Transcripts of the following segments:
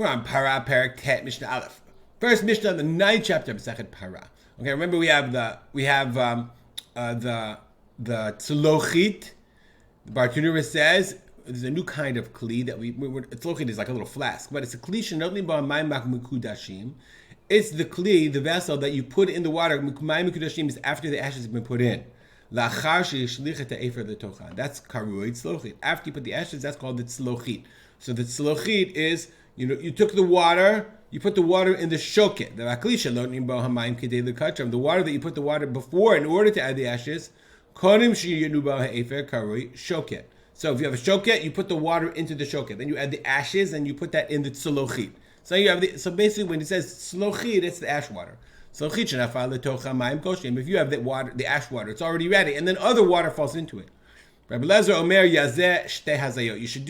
We're on Parah, Perek Tet, Mishnah Aleph. First Mishnah of the 9th chapter of Sechet Parah. Okay, remember we have the tzlochit. The Bartunura says there's a new kind of kli that tzlochit is like a little flask, but it's a kli shenotlim ba mayim mekudashim. It's the kli, the vessel that you put in the water. Mayim mekudashim is after the ashes have been put in. Lachar sheyishlichet ha'efer letochan. That's karui tzlochit. After you put the ashes, that's called the tzlochit. So the tzlochit is, you took the water, you put the water in the shoket. The water that you put the water before in order to add the ashes. Shoket. So if you have a shoket, you put the water into the shoket. Then you add the ashes and you put that in the tzlochit. So basically when it says tzlochit, it's the ash water. If you have the water, the ash water, it's already ready, and then other water falls into it. Rabbi Lezer Omer yazeh shtei hazayot. You should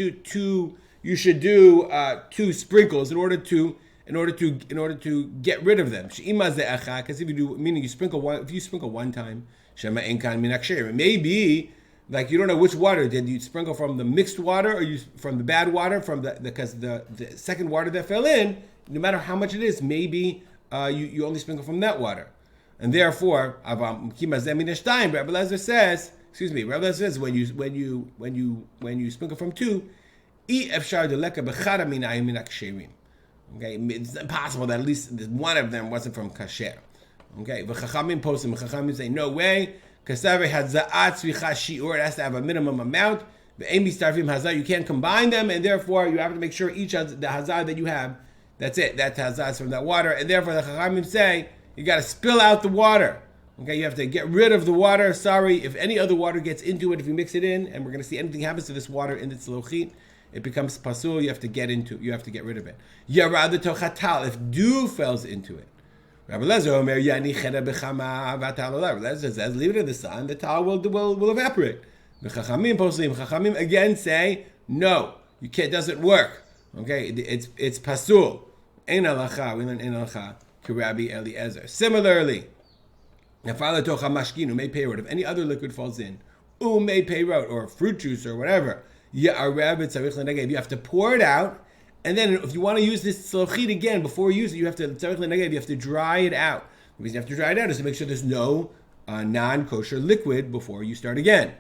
do two sprinkles in order to get rid of them. Because if you sprinkle one time, maybe like you don't know which water. Did you sprinkle from the mixed water or from the bad water? Because the second water that fell in, no matter how much it is, maybe you only sprinkle from that water, and therefore Rabbi Lezer says when you sprinkle from two. Okay, it's impossible that at least one of them wasn't from kasher. Okay, Chachamim say no way. Kasaver haza'at tzricha shiur, it has to have a minimum amount. You can't combine them, and therefore you have to make sure each the hazah that you have, that's it. That hazah is from that water, and therefore the Chachamim say you got to spill out the water. Okay, you have to get rid of the water. Sorry, if any other water gets into it, if you mix it in, and we're going to see anything happens to this water in the tzlochit, it becomes pasul. You have to get rid of it. Yarad tochatal, if dew falls into it. Rabbi Lezer Omer yani cheda b'chama v'atal olah. Rabbi Lezer says, leave it in the sun, the tal will evaporate. The Chachamim again say, no, you can't. Doesn't work. Okay, it's pasul. Ein halacha. We learn ein halacha to Rabbi Eliezer. Similarly, nafal tocha mashkin may pay road. If any other liquid falls in, may pay road or fruit juice or whatever. You have to pour it out, and then if you want to use this tzlochit again before you use it, you have to dry it out. The reason you have to dry it out is to make sure there's no non-kosher liquid before you start again.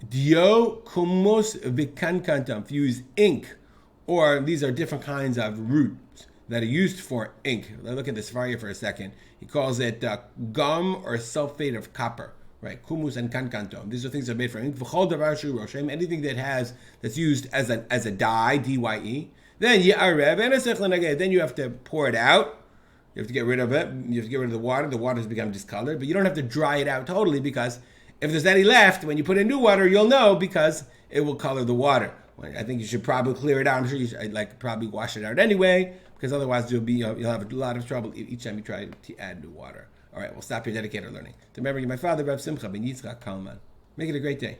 Dio kumos v'kankantam. If you use ink, or these are different kinds of roots that are used for ink. Look at this Svarya for a second. He calls it gum or sulfate of copper. Right, kumus and kankantom. These are things that are made from ink. Anything that's used as a dye, dye. Then then you have to pour it out. You have to get rid of it. You have to get rid of the water. The water has become discolored, but you don't have to dry it out totally, because if there's any left, when you put in new water, you'll know, because it will color the water. I think you should probably clear it out. I'm sure you should probably wash it out anyway, because otherwise you'll have a lot of trouble each time you try to add new water. All right, we'll stop here. Dedicated learning. To remember, my father, Rav Simcha ben Yitzchak Kalman. Make it a great day.